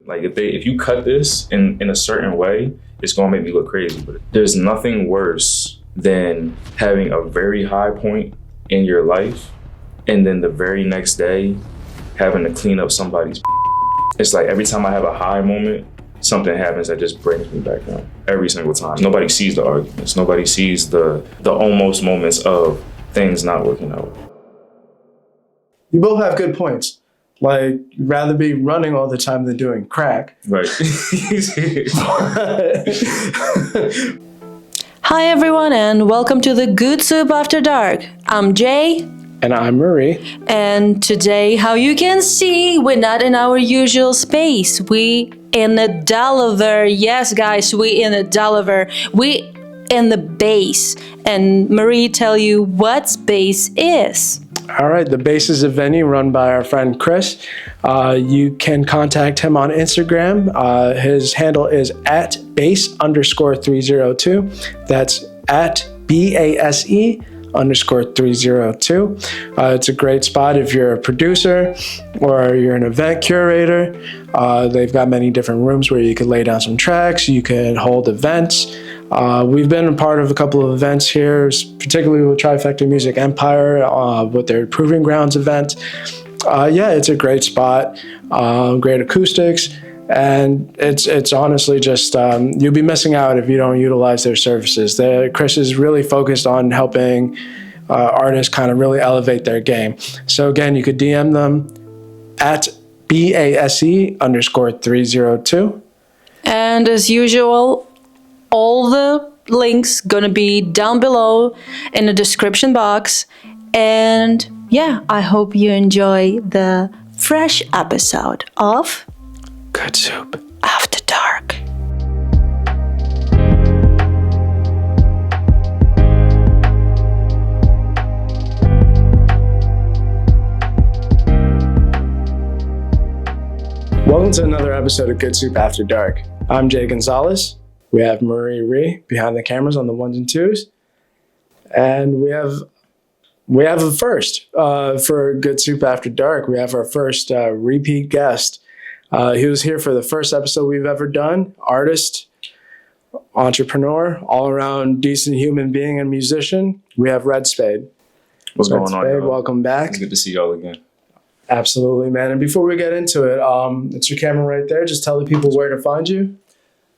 Like if you cut this in a certain way, it's gonna make me look crazy. But there's nothing worse than having a very high point in your life and then the very next day having to clean up somebody's. It's like every time I have a high moment, something happens that just brings me back down every single time. Nobody sees the arguments. Nobody sees the almost moments of things not working out. You both have good points. Like, you'd rather be running all the time than doing crack. Right. Hi everyone and welcome to the Good Soup After Dark. I'm Jay. And I'm Marie. And today, how you can see, we're not in our usual space. We in the Delaware. Yes, guys, we in the Delaware. We in the base. And Marie tell you what space is. All right, the base is a venue run by our friend Chris. You can contact him on Instagram. His handle is @base_302. That's @BASE_302. It's a great spot if you're a producer or you're an event curator. They've got many different rooms where you can lay down some tracks, you can hold events. We've been a part of a couple of events here, particularly with Trifecta Music Empire with their Proving Grounds event. Yeah, it's a great spot, great acoustics. And it's honestly just, you'll be missing out if you don't utilize their services. Chris is really focused on helping artists kind of really elevate their game. So again, you could DM them @BASE_302. And as usual, all the links gonna be down below in the description box. And yeah, I hope you enjoy the fresh episode of Good Soup After Dark. Welcome to another episode of Good Soup After Dark. I'm Jay Gonzalez. We have Marie Ree behind the cameras on the ones and twos. And we have a first for Good Soup After Dark. We have our first repeat guest. He was here for the first episode we've ever done. Artist, entrepreneur, all-around decent human being and musician. We have Red Spade. What's going on, y'all? Welcome back. It's good to see y'all again. Absolutely, man. And before we get into it, it's your camera right there. Just tell the people where to find you.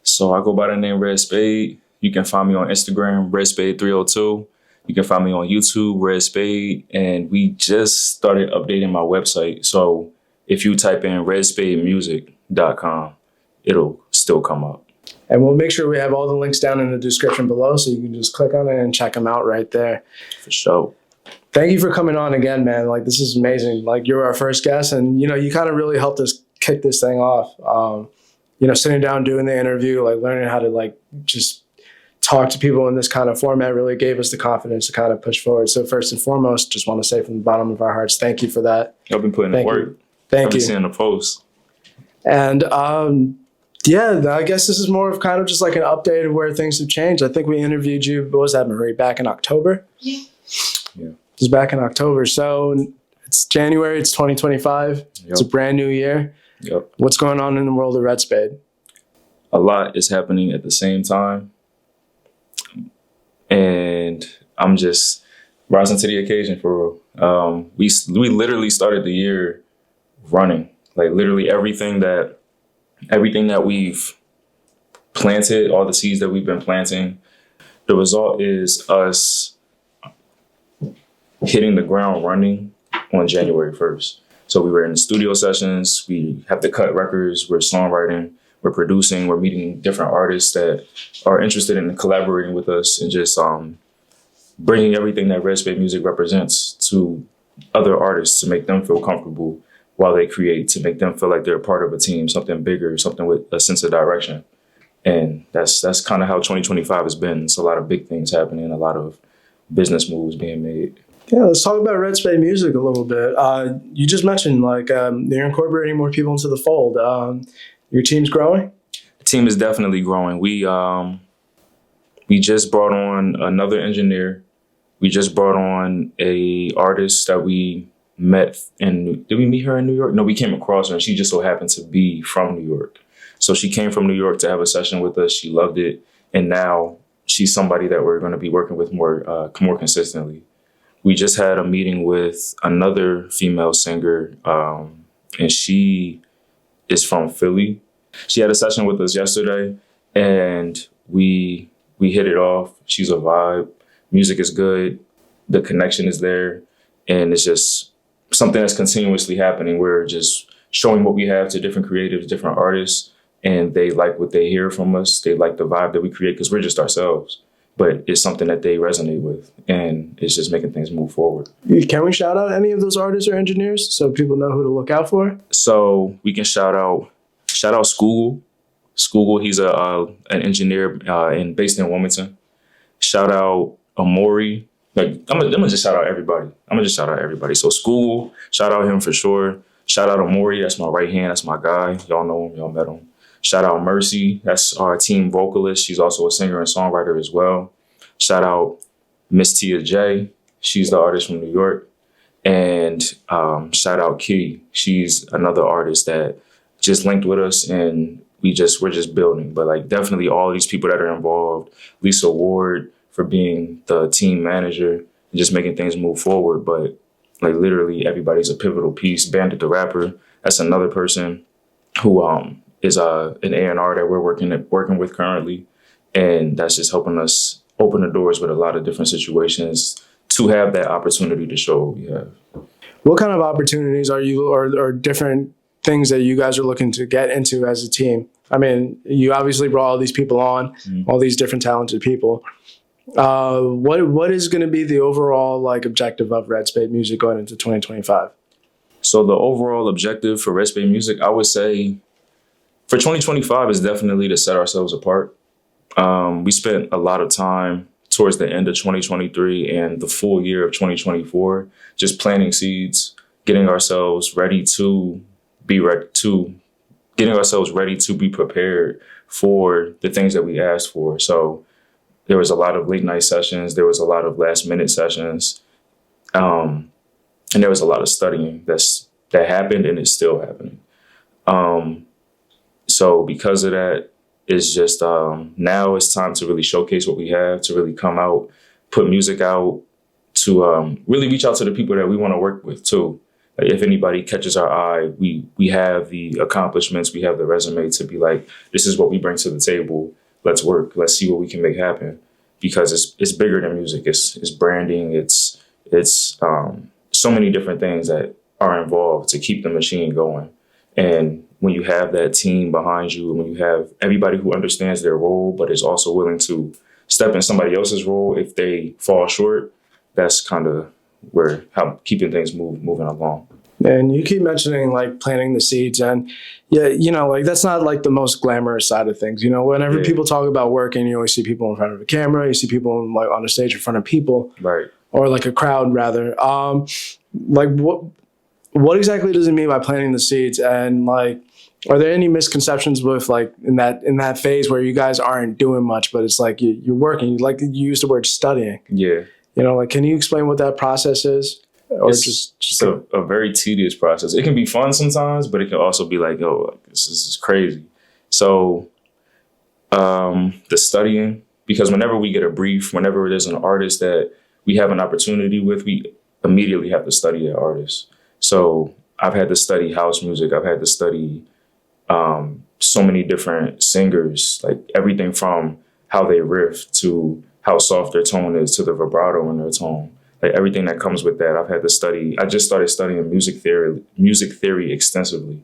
So I go by the name Red Spade. You can find me on Instagram, Red Spade 302. You can find me on YouTube, Red Spade. And we just started updating my website. So if you type in redspademusic.com, it'll still come up. And we'll make sure we have all the links down in the description below so you can just click on it and check them out right there. For sure. Thank you for coming on again, man. Like, this is amazing. Like, you're our first guest and, you know, you kind of really helped us kick this thing off. You know, sitting down, doing the interview, like learning how to like just talk to people in this kind of format really gave us the confidence to kind of push forward. So first and foremost, just want to say from the bottom of our hearts, thank you for that. Y'all been putting in work. Thank you. I've been seeing the posts. And yeah, I guess this is more of kind of just like an update of where things have changed. I think we interviewed you, what was that, Marie, back in October? Yeah. It was back in October. So it's January, it's 2025. Yep. It's a brand new year. Yep. What's going on in the world of Red Spade? A lot is happening at the same time. And I'm just rising to the occasion for real. We literally started the year running. Like literally everything that we've planted, all the seeds that we've been planting, the result is us hitting the ground running on January 1st. So we were in the studio sessions, we have to cut records, we're songwriting, we're producing, we're meeting different artists that are interested in collaborating with us and just bringing everything that Red Spade music represents to other artists to make them feel comfortable while they create, to make them feel like they're a part of a team, something bigger, something with a sense of direction. And that's kind of how 2025 has been. It's a lot of big things happening, a lot of business moves being made. Yeah, let's talk about Red Spade music a little bit. You just mentioned like you're incorporating more people into the fold. Your team's growing? The team is definitely growing. We just brought on another engineer. We just brought on a artist that we did we meet her in New York? No, we came across her and she just so happened to be from New York. So she came from New York to have a session with us. She loved it. And now she's somebody that we're going to be working with more consistently. We just had a meeting with another female singer, and she is from Philly. She had a session with us yesterday, and we hit it off. She's a vibe. Music is good. The connection is there. And it's just something that's continuously happening. We're just showing what we have to different creatives, different artists, and they like what they hear from us. They like the vibe that we create because we're just ourselves. But it's something that they resonate with, and it's just making things move forward. Can we shout out any of those artists or engineers so people know who to look out for? So we can shout out Skoogle. Skoogle, he's an engineer based in Wilmington. Shout out Amori. Like I'm gonna just shout out everybody. So Skoogle, shout out him for sure. Shout out Amori, that's my right hand, that's my guy. Y'all know him, y'all met him. Shout out Mercy, that's our team vocalist. She's also a singer and songwriter as well. Shout out Miss Tia J, she's the artist from New York. And shout out Kitty, she's another artist that just linked with us, and we're just building. But like definitely all these people that are involved, Lisa Ward for being the team manager and just making things move forward. But like literally everybody's a pivotal piece. Bandit the rapper, that's another person who is an A&R that we're working with currently, and that's just helping us open the doors with a lot of different situations to have that opportunity to show what we have. What kind of opportunities are you or different things that you guys are looking to get into as a team? I mean, you obviously brought all these people on, all these different talented people. What is going to be the overall like objective of Red Spade Music going into 2025? So the overall objective for Red Spade Music, I would say for 2025 is definitely to set ourselves apart. We spent a lot of time towards the end of 2023 and the full year of 2024 just planting seeds, getting ourselves ready to be prepared for the things that we asked for. So there was a lot of late night sessions. There was a lot of last minute sessions. And there was a lot of studying that happened and is still happening. So because of that, it's just now it's time to really showcase what we have, to really come out, put music out, to really reach out to the people that we want to work with too. Like if anybody catches our eye, we have the accomplishments, we have the resume to be like, this is what we bring to the table. Let's work. Let's see what we can make happen, because it's bigger than music. It's branding. It's so many different things that are involved to keep the machine going. And when you have that team behind you, when you have everybody who understands their role, but is also willing to step in somebody else's role if they fall short, that's kind of how keeping things moving along. And you keep mentioning like planting the seeds, and yeah, like that's not like the most glamorous side of things. Whenever people talk about working, you always see people in front of a camera, you see people like on a stage in front of people, right? Or like a crowd rather. Like what exactly does it mean by planting the seeds? And like, are there any misconceptions with like in that phase where you guys aren't doing much, but it's like you're working? Like you use the word studying. Yeah. Like, can you explain what that process is? Or it's just a very tedious process. It can be fun sometimes, but it can also be like, oh, this is crazy. So the studying, because whenever we get a brief, whenever there's an artist that we have an opportunity with, we immediately have to study that artist. So I've had to study house music. I've had to study so many different singers, like everything from how they riff to how soft their tone is to the vibrato in their tone. Like everything that comes with that, I've had to study. I just started studying music theory extensively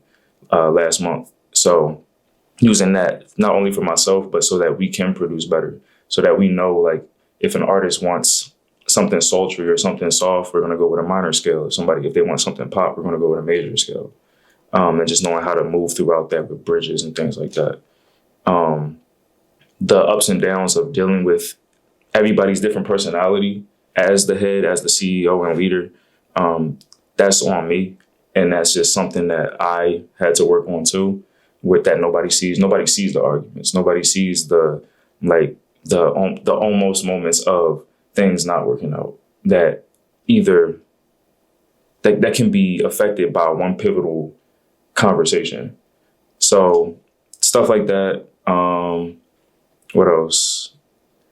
last month. So using that not only for myself, but so that we can produce better, so that we know like if an artist wants something sultry or something soft, we're gonna go with a minor scale. If they want something pop, we're gonna go with a major scale. And just knowing how to move throughout that with bridges and things like that. The ups and downs of dealing with everybody's different personality as the head, as the CEO and leader, that's on me. And that's just something that I had to work on too, with that nobody sees. Nobody sees the arguments. Nobody sees the almost moments of things not working out that that can be affected by one pivotal conversation. So stuff like that. What else?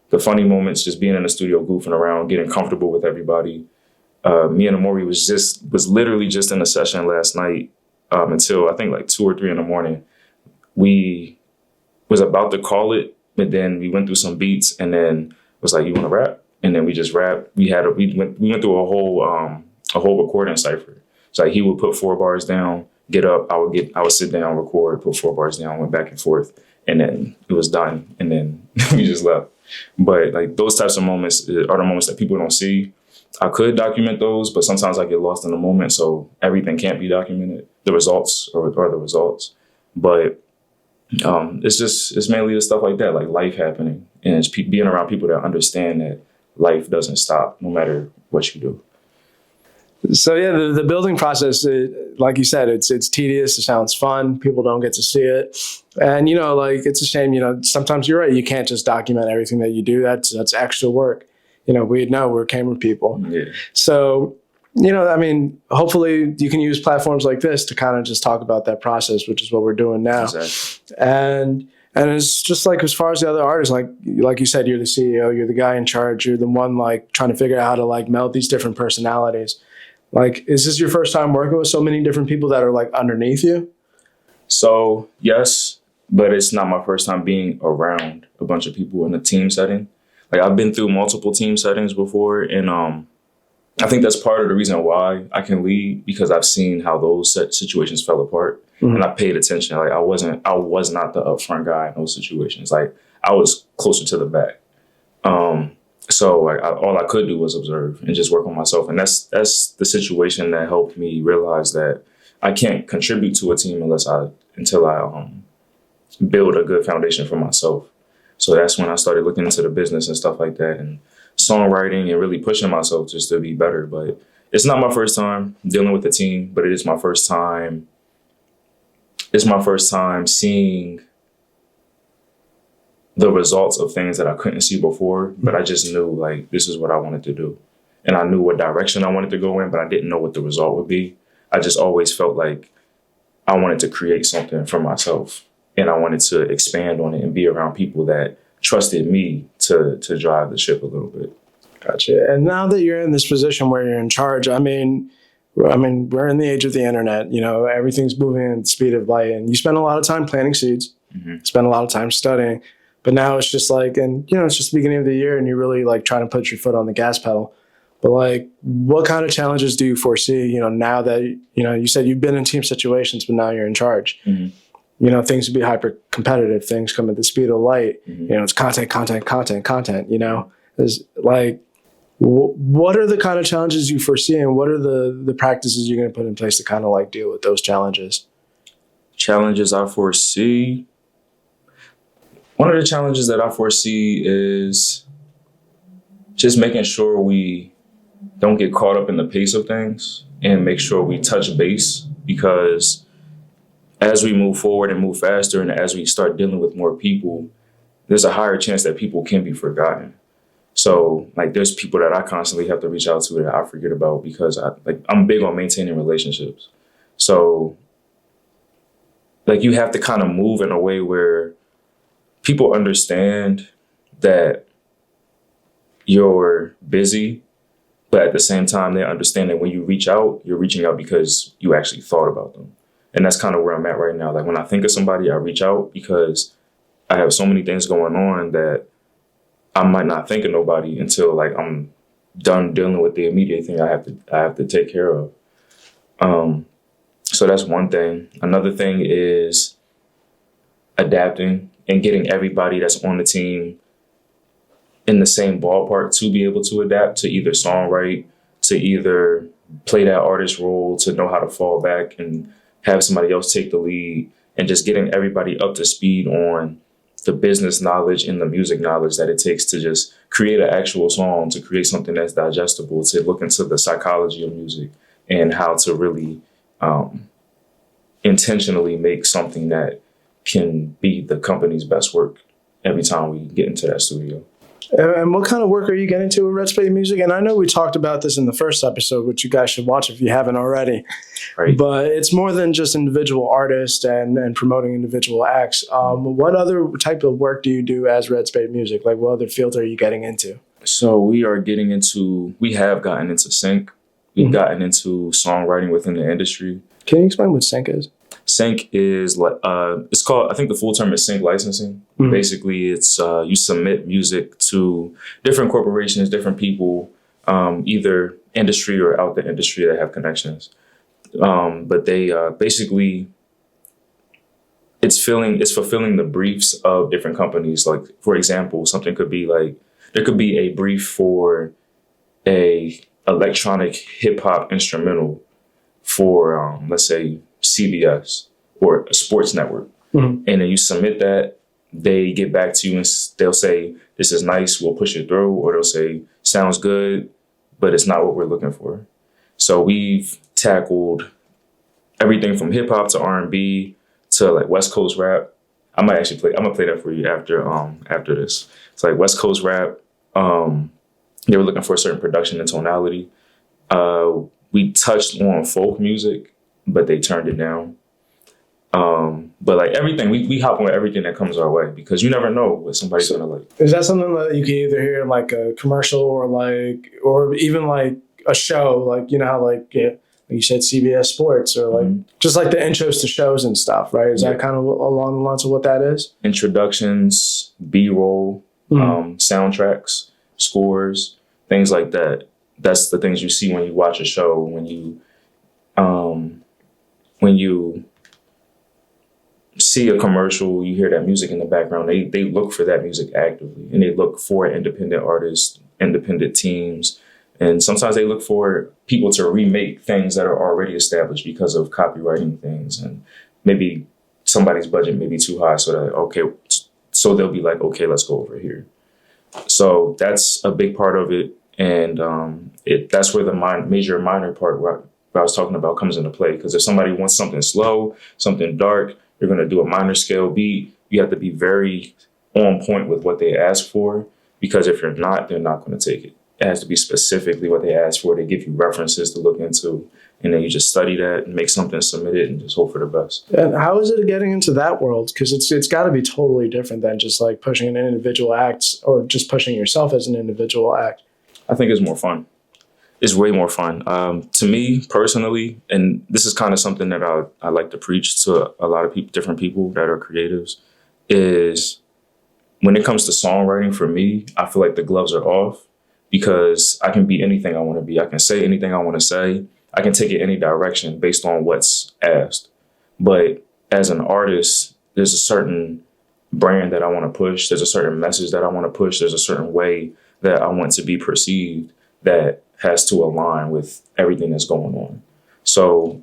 The funny moments, just being in the studio, goofing around, getting comfortable with everybody. Me and Amori was literally just in a session last night until I think like 2 or 3 in the morning. We was about to call it, but then we went through some beats and then was like, "You want to rap?" And then we just rapped. We went through a whole recording cipher. So like, he would put 4 bars down, get up. I would sit down, record, put 4 bars down, went back and forth, and then it was done. And then we just left. But like those types of moments are the moments that people don't see. I could document those, but sometimes I get lost in the moment. So everything can't be documented. The results are the results. But it's mainly the stuff like that, like life happening, and it's being around people that understand that life doesn't stop no matter what you do. So yeah, the building process, like you said, it's tedious. It sounds fun. People don't get to see it, and like it's a shame. Sometimes you're right. You can't just document everything that you do. That's extra work. We're camera people. Yeah. So hopefully you can use platforms like this to kind of just talk about that process, which is what we're doing now. Exactly. And it's just like as far as the other artists, like you said, you're the CEO, you're the guy in charge, you're the one like trying to figure out how to like meld these different personalities. Like, is this your first time working with so many different people that are like underneath you? So yes, but it's not my first time being around a bunch of people in a team setting. Like I've been through multiple team settings before, and I think that's part of the reason why I can lead, because I've seen how those situations fell apart, and I paid attention. Like I was not the upfront guy in those situations. Like I was closer to the back. So like all I could do was observe and just work on myself, and that's the situation that helped me realize that I can't contribute to a team until I build a good foundation for myself. So that's when I started looking into the business and stuff like that, and songwriting, and really pushing myself just to be better. But it's not my first time dealing with a team, but it is my first time. It's my first time seeing the results of things that I couldn't see before, but I just knew like this is what I wanted to do. And I knew what direction I wanted to go in, but I didn't know what the result would be. I just always felt like I wanted to create something for myself, and I wanted to expand on it and be around people that trusted me to drive the ship a little bit. Gotcha. And now that you're in this position where you're in charge, we're in the age of the internet. Everything's moving at the speed of light, and you spend a lot of time planting seeds, spend a lot of time studying. But now it's just like, and it's just the beginning of the year, and you're really like trying to put your foot on the gas pedal. But like, what kind of challenges do you foresee? Now that you said you've been in team situations, but now you're in charge. Things would be hyper competitive. Things come at the speed of light. It's content. There's like, what are the kind of challenges you foresee, and what are the practices you're going to put in place to kind of like deal with those challenges? Challenges I foresee. One of the challenges that I foresee is just making sure we don't get caught up in the pace of things, and make sure we touch base, because as we move forward and move faster, and as we start dealing with more people, there's a higher chance that people can be forgotten. So like there's people that I constantly have to reach out to that I forget about, because I'm big on maintaining relationships. So like you have to kind of move in a way where people understand that you're busy, but at the same time, they understand that when you reach out, you're reaching out because you actually thought about them. And that's kind of where I'm at right now. Like when I think of somebody, I reach out because I have so many things going on that I might not think of nobody until like I'm done dealing with the immediate thing I have to take care of. So that's one thing. Another thing is adapting and getting everybody that's on the team in the same ballpark to be able to adapt, to either songwrite, to either play that artist role, to know how to fall back and have somebody else take the lead, and just getting everybody up to speed on the business knowledge and the music knowledge that it takes to just create an actual song, to create something that's digestible, to look into the psychology of music and how to really intentionally make something that can be the company's best work every time we get into that studio. And what kind of work are you getting to with Red Spade Music? And I know we talked about this in the first episode, which you guys should watch if you haven't already. Right. But it's more than just individual artists and promoting individual acts. What other type of work do you do as Red Spade Music? Like, what other fields are you getting into? So we have gotten into sync. We've gotten into songwriting within the industry. Can you explain what sync is? Sync is like it's called. I think the full term is sync licensing. Basically, it's you submit music to different corporations, different people, either industry or out the industry that have connections. But they basically it's fulfilling the briefs of different companies. Like, for example, something could be like there could be a brief for a electronic hip hop instrumental for let's say CBS or a sports network. And then you submit that, they get back to you and they'll say, this is nice, we'll push it through, or they'll say, sounds good, but it's not what we're looking for. So we've tackled everything from hip hop to R&B to like West Coast rap. I'm gonna play that for you after this. It's like West Coast rap. They were looking for a certain production and tonality. We touched on folk music, but they turned it down. But like everything, we hop on everything that comes our way because you never know what somebody's gonna like. Is that something that you can either hear in like a commercial or even like a show? Like, you know how like you said CBS Sports or like just like the intros to shows and stuff, right? Is that kind of along the lines of what that is? Introductions, B-roll, soundtracks, scores, things like that. That's the things you see when you watch a show, when you see a commercial, you hear that music in the background, they look for that music actively, and they look for independent artists, independent teams, and sometimes they look for people to remake things that are already established because of copywriting things, and maybe somebody's budget may be too high, so they'll be like, okay, let's go over here. So that's a big part of it, and that's where the major minor part what I was talking about comes into play. Because if somebody wants something slow, something dark, you're going to do a minor scale beat. You have to be very on point with what they ask for, because if you're not, they're not going to take it. It has to be specifically what they ask for. They give you references to look into, and then you just study that and make something, submit it, and just hope for the best. And how is it getting into that world? Because it's got to be totally different than just like pushing an individual act or just pushing yourself as an individual act. I think it's more fun. It's way more fun. To me personally, and this is kind of something that I like to preach to a lot of people, different people that are creatives, is when it comes to songwriting, for me, I feel like the gloves are off because I can be anything I want to be. I can say anything I want to say. I can take it any direction based on what's asked. But as an artist, there's a certain brand that I want to push. There's a certain message that I want to push. There's a certain way that I want to be perceived that has to align with everything that's going on. So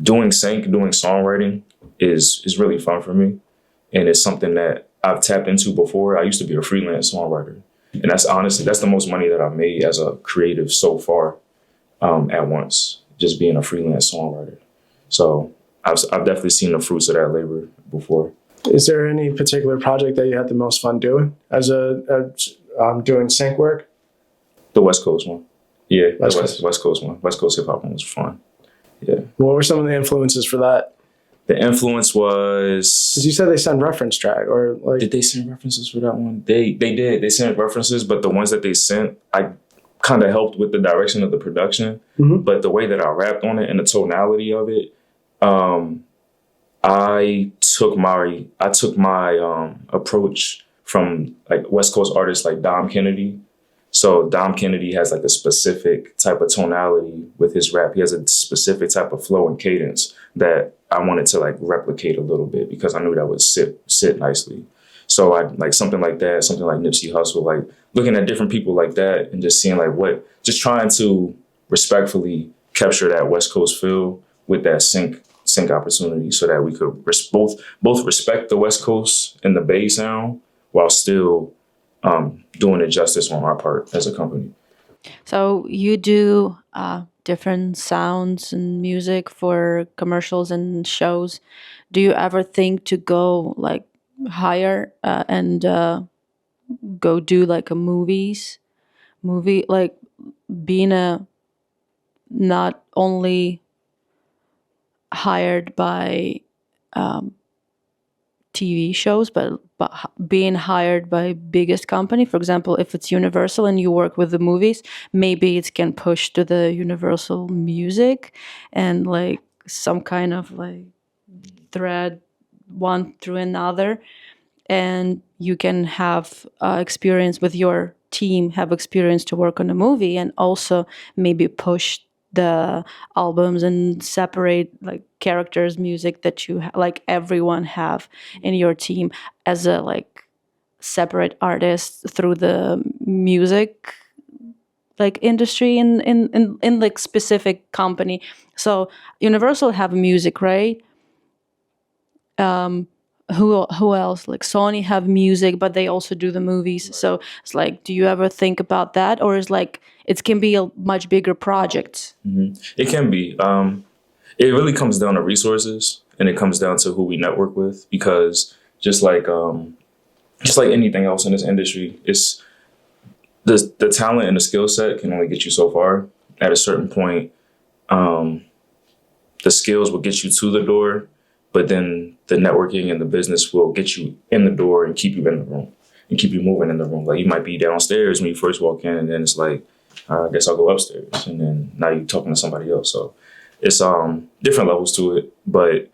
doing songwriting is really fun for me. And it's something that I've tapped into before. I used to be a freelance songwriter. And that's the most money that I've made as a creative so far at once, just being a freelance songwriter. So I've definitely seen the fruits of that labor before. Is there any particular project that you had the most fun doing as doing sync work? The West Coast one. Yeah, West Coast one. West Coast hip hop one was fun. Yeah. What were some of the influences for that? The influence was... Because you said they sent reference track or like... Did they send references for that one? They did. They sent references, but the ones that they sent, I kind of helped with the direction of the production. But the way that I rapped on it and the tonality of it, I took my approach from like West Coast artists like Dom Kennedy. So Dom Kennedy has like a specific type of tonality with his rap. He has a specific type of flow and cadence that I wanted to like replicate a little bit because I knew that would sit nicely. So I like something like that, something like Nipsey Hussle, like looking at different people like that and just seeing like just trying to respectfully capture that West Coast feel with that sync opportunity so that we could both respect the West Coast and the Bay sound while still doing it justice on our part as a company. So you do different sounds and music for commercials and shows. Do you ever think to go like higher and go do like a movie, like being a not only hired by TV shows, but being hired by biggest company. For example, if it's Universal and you work with the movies, maybe it can push to the Universal music, and like some kind of like thread one through another, and you can have experience with your team, have experience to work on a movie, and also maybe push the albums and separate like characters music that you like everyone have in your team as a like separate artist through the music like industry in like specific company. So Universal have music, right? Who else? Like Sony have music, but they also do the movies. So it's like, do you ever think about that, or is like it can be a much bigger project? It can be. It really comes down to resources, and it comes down to who we network with. Because just like anything else in this industry, it's the talent and the skill set can only get you so far. At a certain point, the skills will get you to the door, but then the networking and the business will get you in the door and keep you in the room and keep you moving in the room. Like you might be downstairs when you first walk in, and then it's like, I guess I'll go upstairs, and then now you're talking to somebody else. So it's different levels to it, but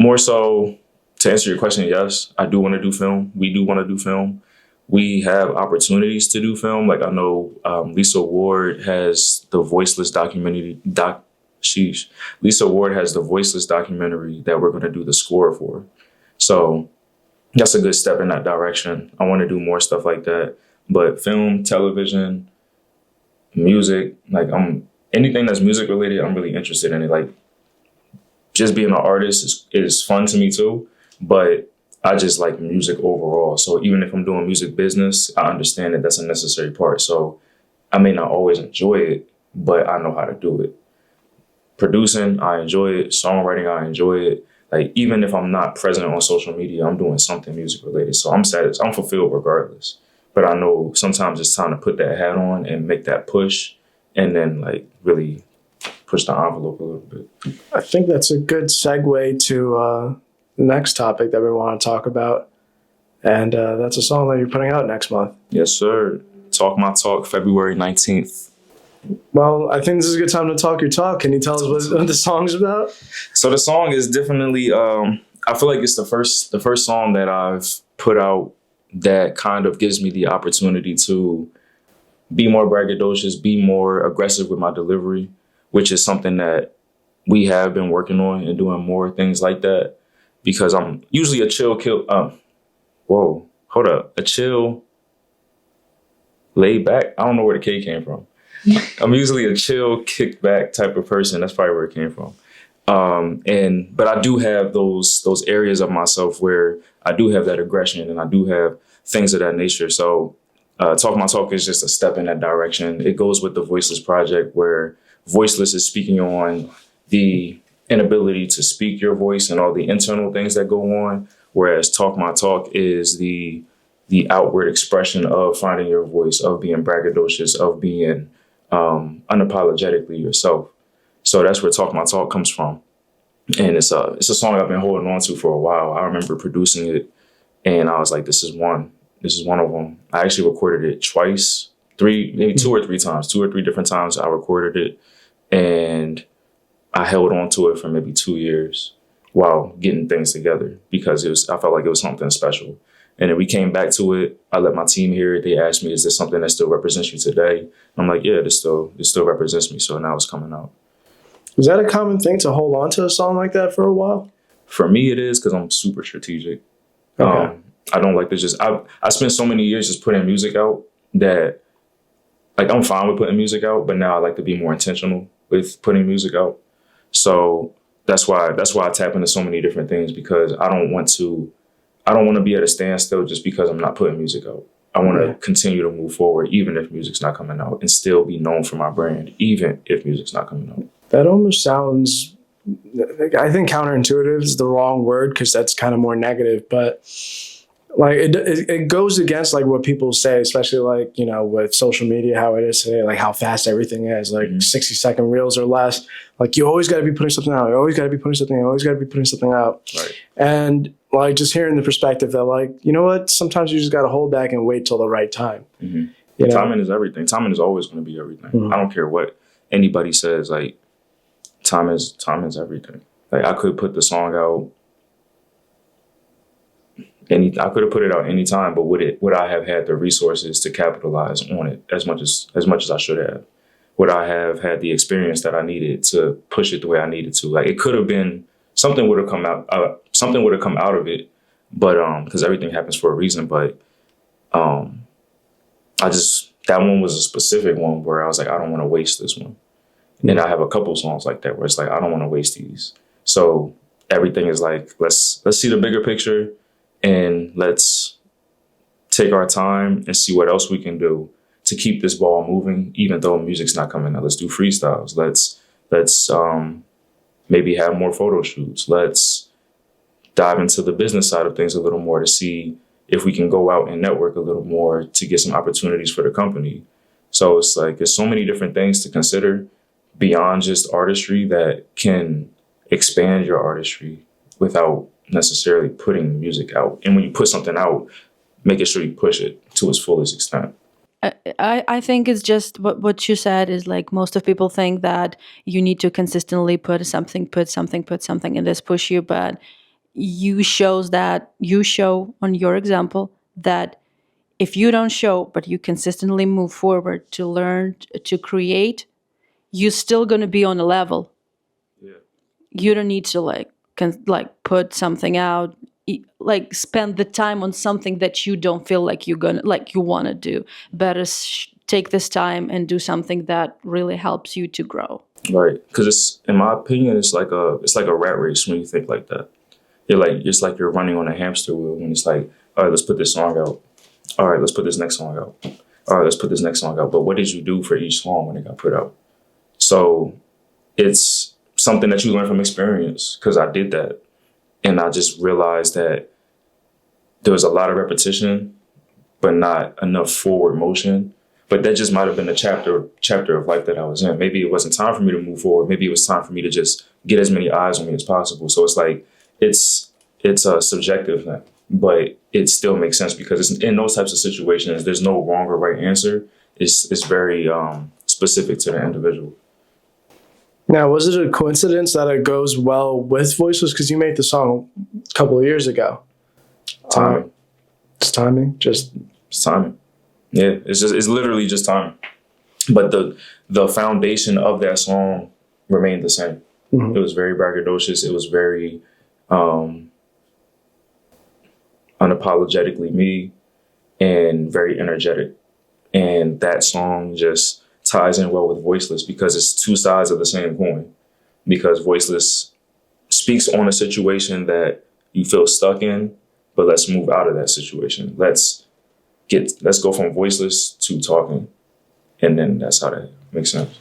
more so to answer your question, yes, I do want to do film. We do want to do film. We have opportunities to do film. Like I know Lisa Ward has the Voiceless documentary. Lisa Ward has the Voiceless documentary that we're going to do the score for. So that's a good step in that direction. I want to do more stuff like that. But film, television, music, like anything that's music related, I'm really interested in it. Like just being an artist is fun to me too, but I just like music overall. So even if I'm doing music business, I understand that that's a necessary part. So I may not always enjoy it, but I know how to do it. Producing, I enjoy it. Songwriting, I enjoy it. Like even if I'm not present on social media, I'm doing something music related. So I'm satisfied. I'm fulfilled regardless. But I know sometimes it's time to put that hat on and make that push, and then like really push the envelope a little bit. I think that's a good segue to the next topic that we want to talk about. And that's a song that you're putting out next month. Yes, sir. Talk My Talk, February 19th. Well, I think this is a good time to talk your talk. Can you tell us what the song's about? So the song is definitely, I feel like it's the first song that I've put out that kind of gives me the opportunity to be more braggadocious, be more aggressive with my delivery, which is something that we have been working on and doing more things like that. Because I'm usually a chill, a chill, laid back. I don't know where the K came from. I'm usually a chill, kick back type of person. That's probably where it came from. But I do have those areas of myself where I do have that aggression and I do have things of that nature. So Talk My Talk is just a step in that direction. It goes with the Voiceless project, where Voiceless is speaking on the inability to speak your voice and all the internal things that go on, whereas Talk My Talk is the outward expression of finding your voice, of being braggadocious, of being unapologetically yourself. So that's where Talk My Talk comes from. And it's a song I've been holding on to for a while. I remember producing it and I was like, this is one of them. I actually recorded it twice, maybe two or three different times I recorded it. And I held on to it for maybe 2 years while getting things together because I felt like it was something special. And then we came back to it. I let my team hear it. They asked me, is this something that still represents you today? I'm like, yeah, this still represents me. So now it's coming out. Is that a common thing to hold on to a song like that for a while? For me, it is because I'm super strategic. Okay. I don't like to I spent so many years just putting music out that like I'm fine with putting music out, but now I like to be more intentional with putting music out. So that's why I tap into so many different things, because I don't want to be at a standstill just because I'm not putting music out. I want to continue to move forward, even if music's not coming out, and still be known for my brand, even if music's not coming out. That almost sounds, I think counterintuitive is the wrong word because that's kind of more negative, but like it goes against like what people say, especially like, you know, with social media, how it is today, like how fast everything is, like 60-second reels or less. Like you always got to be putting something out. You always got to be putting something out. You always got to be putting something out. Right. And like just hearing the perspective that like, you know what, sometimes you just got to hold back and wait till the right time. Mm-hmm. You know? Timing is everything. Timing is always going to be everything. Mm-hmm. I don't care what anybody says. Like time is everything. Like I could put the song out. I could have put it out anytime, but would I have had the resources to capitalize on it as much as I should have? Would I have had the experience that I needed to push it the way I needed to? Like it could have been something would have come out. Something would have come out of it, but because everything happens for a reason. But that one was a specific one where I was like, I don't want to waste this one. Mm-hmm. And I have a couple songs like that where it's like I don't want to waste these. So everything is like let's see the bigger picture. And let's take our time and see what else we can do to keep this ball moving, even though music's not coming out. Let's do freestyles. Let's maybe have more photo shoots. Let's dive into the business side of things a little more to see if we can go out and network a little more to get some opportunities for the company. So it's like there's so many different things to consider beyond just artistry that can expand your artistry without necessarily putting music out. And when you put something out, making sure you push it to its fullest extent. I think it's just what you said is like most of people think that you need to consistently put something, and this push you. But you show on your example that if you don't show, but you consistently move forward to learn, to create, you're still going to be on a level. Yeah. You don't need to put something out, like spend the time on something that you don't feel like you want to do. Better take this time and do something that really helps you to grow. Right, because it's, in my opinion, it's like a rat race when you think like that. It's like you're running on a hamster wheel when it's like, all right, let's put this song out. All right, let's put this next song out. All right, let's put this next song out. But what did you do for each song when it got put out? So it's something that you learn from experience, because I did that. And I just realized that there was a lot of repetition, but not enough forward motion. But that just might have been the chapter of life that I was in. Maybe it wasn't time for me to move forward. Maybe it was time for me to just get as many eyes on me as possible. So it's like, it's a subjective thing, but it still makes sense because in those types of situations, there's no wrong or right answer. It's very specific to the individual. Now, was it a coincidence that it goes well with Voiceless? Because you made the song a couple of years ago. Timing. It's timing? It's timing. Yeah, it's literally just timing. But the foundation of that song remained the same. Mm-hmm. It was very braggadocious. It was very unapologetically me and very energetic. And that song just ties in well with Voiceless because it's two sides of the same coin. Because Voiceless speaks on a situation that you feel stuck in, but let's move out of that situation. Let's go from voiceless to talking. And then that's how that makes sense.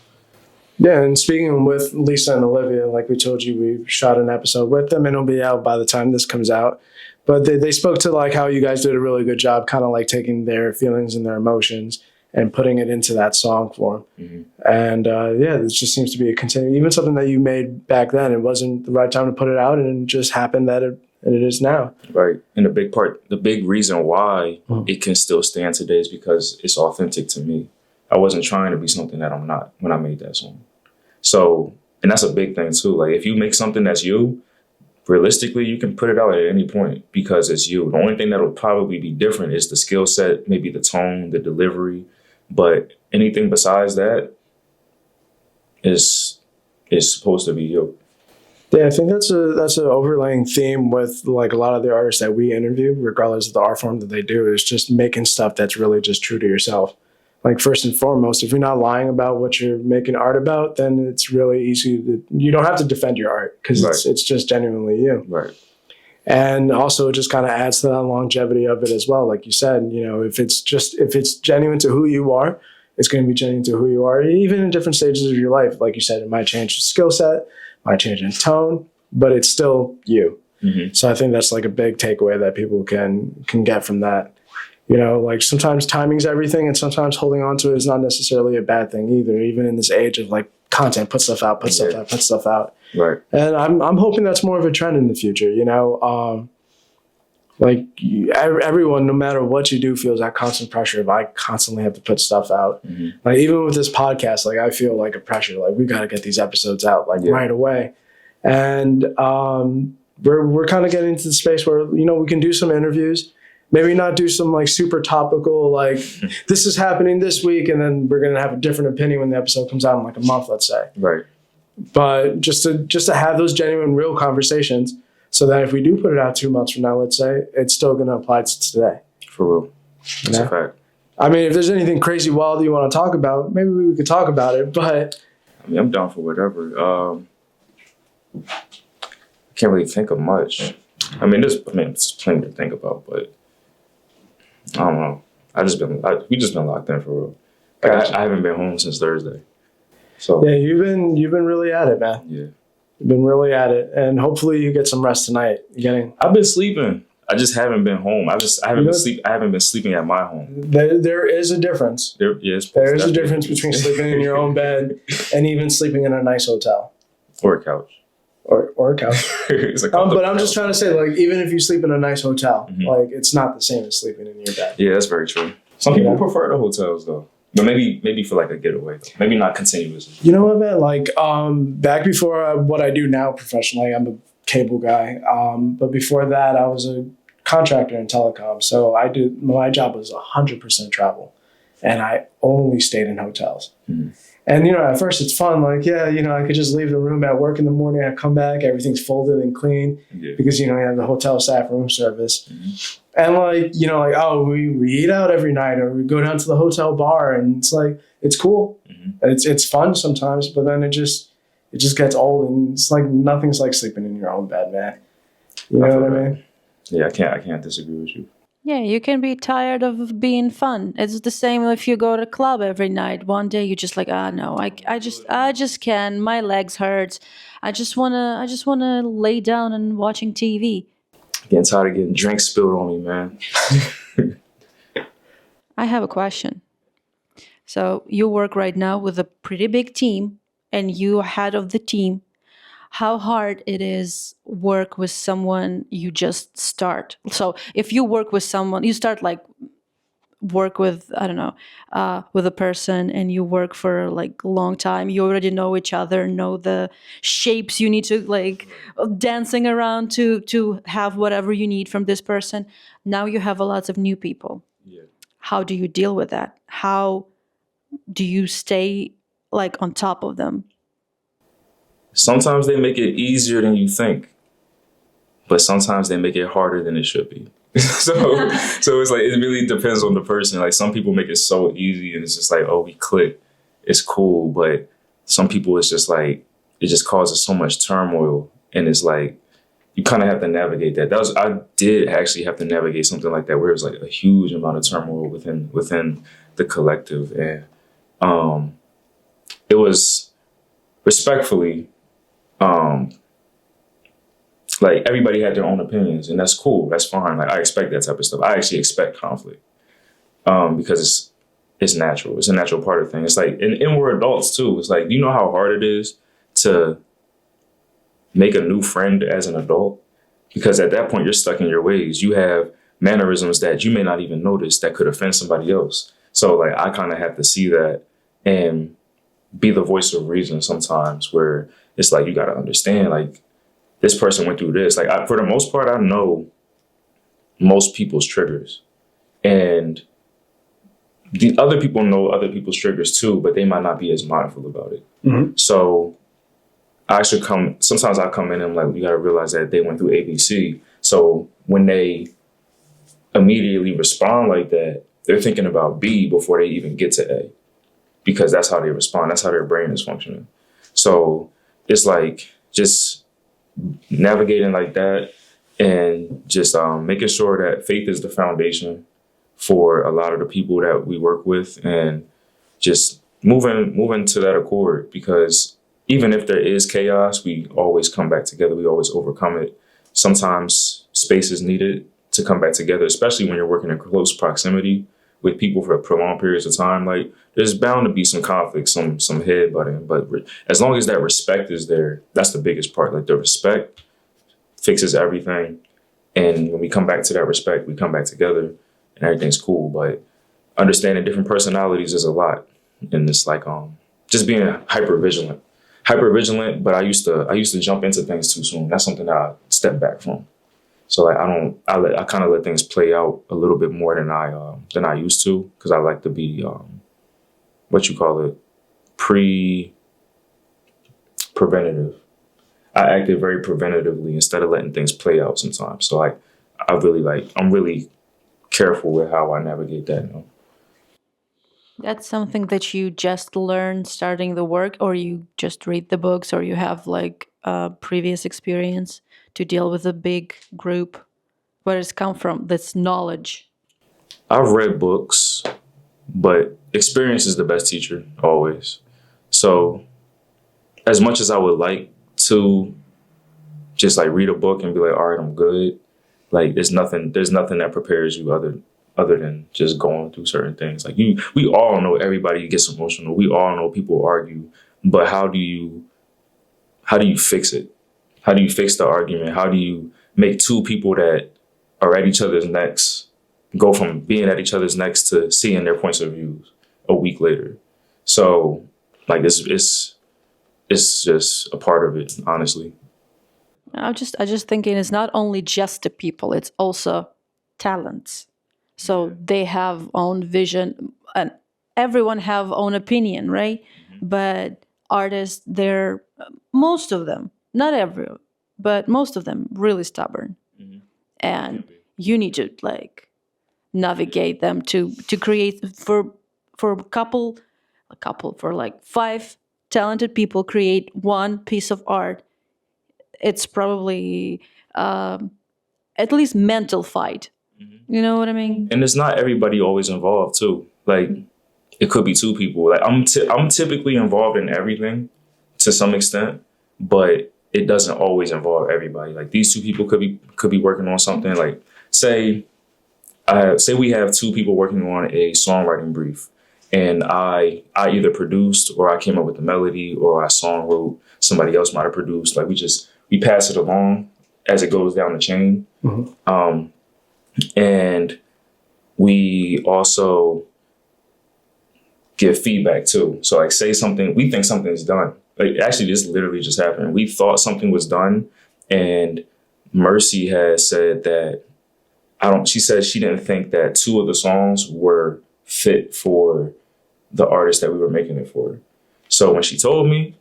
Yeah, and speaking with Lisa and Olivia, like we told you, we shot an episode with them and it'll be out by the time this comes out. But they spoke to like how you guys did a really good job kind of like taking their feelings and their emotions and putting it into that song form. Mm-hmm. And this just seems to be a continuing, even something that you made back then, it wasn't the right time to put it out and it just happened that it is now. Right. And the big reason why it can still stand today is because it's authentic to me. I wasn't trying to be something that I'm not when I made that song. So, and that's a big thing too. Like if you make something that's you, realistically, you can put it out at any point because it's you. The only thing that'll probably be different is the skill set, maybe the tone, the delivery. But anything besides that is supposed to be you. Yeah, I think that's an overlaying theme with like a lot of the artists that we interview, regardless of the art form that they do, is just making stuff that's really just true to yourself. Like first and foremost, if you're not lying about what you're making art about, then it's really easy you don't have to defend your art because it's just genuinely you. Right. And also it just kind of adds to that longevity of it as well. Like you said, you know, if it's genuine to who you are, it's going to be genuine to who you are, even in different stages of your life. Like you said, it might change the skill set, might change in tone, but it's still you. So I think that's like a big takeaway that people can get from that. You know, like sometimes timing's everything, and sometimes holding on to it is not necessarily a bad thing either. Even in this age of like content, put stuff out, put stuff out. Right. And I'm hoping that's more of a trend in the future. You know, like everyone, no matter what you do, feels that constant pressure of I constantly have to put stuff out. Like even with this podcast, like I feel like a pressure, like we got to get these episodes out like right away. And we're kind of getting into the space where, you know, we can do some interviews. Maybe not do some like super topical, like this is happening this week, and then we're gonna have a different opinion when the episode comes out in like a month, let's say. Right. But just to have those genuine, real conversations, so that if we do put it out 2 months from now, let's say, it's still gonna apply to today. For real. That's a fact. I mean, if there's anything crazy wild you want to talk about, maybe we could talk about it. But I mean, I'm down for whatever. Can't really think of much. I mean, it's plenty to think about, but. I don't know. We just been locked in for real. Like I haven't been home since Thursday. So yeah, you've been really at it, man. Yeah, you've been really at it, and hopefully you get some rest tonight. I've been sleeping. I just haven't been home. I haven't been sleeping at my home. There is a difference. There is a difference between sleeping in your own bed and even sleeping in a nice hotel or a couch. Or a couch. But I'm just trying to say, like, even if you sleep in a nice hotel, like, it's not the same as sleeping in your bed. Yeah, that's very true. Some people prefer the hotels, though. But maybe for, like, a getaway, though. Maybe not continuously. You know what, man? Like, back before what I do now professionally, I'm a cable guy. But before that, I was a contractor in telecom. So my job was 100% travel. And I only stayed in hotels. And, you know, at first it's fun. Like, yeah, you know, I could just leave the room at work in the morning. I come back, everything's folded and clean because, you know, you have the hotel staff room service. And like, you know, like, oh, we eat out every night or we go down to the hotel bar and it's like, it's cool. It's fun sometimes, but then it just gets old and it's like, nothing's like sleeping in your own bed, man. You know what I mean? Yeah, I can't disagree with you. Yeah, you can be tired of being fun. It's the same if you go to a club every night. One day you're just like, no, I just can't. My legs hurt. I just wanna lay down and watching TV. Getting tired of getting drinks spilled on me, man. I have a question. So you work right now with a pretty big team, and you are head of the team. How hard it is work with someone you just start. So if you work with someone, you start like work with, I don't know, with a person and you work for like a long time. You already know each other, know the shapes you need to like dancing around to have whatever you need from this person. Now you have a lot of new people. Yeah. How do you deal with that? How do you stay like on top of them? Sometimes they make it easier than you think, but sometimes they make it harder than it should be. so it's like, it really depends on the person. Like some people make it so easy and it's just like, oh, we click. It's cool. But some people, it's just like, it just causes so much turmoil. And it's like, you kind of have to navigate that. I did actually have to navigate something like that where it was like a huge amount of turmoil within the collective. And it was respectfully, like everybody had their own opinions and that's cool. That's fine. Like I expect that type of stuff. I actually expect conflict because it's natural. It's a natural part of things. It's like, and we're adults too. It's like, you know how hard it is to make a new friend as an adult? Because at that point you're stuck in your ways. You have mannerisms that you may not even notice that could offend somebody else. So like, I kind of have to see that and be the voice of reason sometimes where it's like, you got to understand, like, this person went through this. Like, for the most part, I know most people's triggers. And the other people know other people's triggers too, but they might not be as mindful about it. Mm-hmm. So sometimes I come in and I'm like, you got to realize that they went through ABC. So when they immediately respond like that, they're thinking about B before they even get to A. Because that's how they respond. That's how their brain is functioning. So it's like just navigating like that and just making sure that faith is the foundation for a lot of the people that we work with and just moving to that accord, because even if there is chaos, we always come back together. We always overcome it. sometimes space is needed to come back together, especially when you're working in close proximity with people for prolonged periods of time. Like, there's bound to be some conflict, some headbutting, but as long as that respect is there, that's the biggest part. Like, the respect fixes everything. And when we come back to that respect, we come back together and everything's cool. But understanding different personalities is a lot. And it's like, just being hyper vigilant, but I used to jump into things too soon. That's something that I step back from. So like, I kind of let things play out a little bit more than I used to, because I like to be, preventative. I acted very preventatively instead of letting things play out sometimes. So like, I'm really careful with how I navigate that. You know? That's something that you just learned starting the work, or you just read the books, or you have like a previous experience to deal with a big group? Where does it come from, this knowledge? I've read books, but experience is the best teacher, always. So as much as I would like to just like read a book and be like, all right, I'm good, like there's nothing that prepares you other than just going through certain things. Like we all know everybody gets emotional. We all know people argue, but how do you fix it? How do you fix the argument? How do you make two people that are at each other's necks go from being at each other's necks to seeing their points of views a week later? So like it's just a part of it, honestly. I just thinking it's not only just the people, it's also talents. So they have own vision, and everyone have own opinion, right? Mm-hmm. But artists, they're most of them, not everyone, but most of them really stubborn. Mm-hmm. And you need to like navigate them to create for a couple for like 5 talented people create one piece of art. It's probably at least mental fight. Mm-hmm. You know what I mean? And it's not everybody always involved too. Like it could be 2 people. Like I'm typically involved in everything to some extent, but it doesn't always involve everybody. Like these 2 people could be working on something. Like say we have 2 people working on a songwriting brief, and I either produced, or I came up with the melody, or I song wrote. Somebody else might have produced. Like we pass it along as it goes down the chain. Mm-hmm. And we also give feedback too. So like say something, we think something's done. Like actually this literally just happened. We thought something was done, and Mercy has said that she said she didn't think that 2 of the songs were fit for the artist that we were making it for. So when she told me,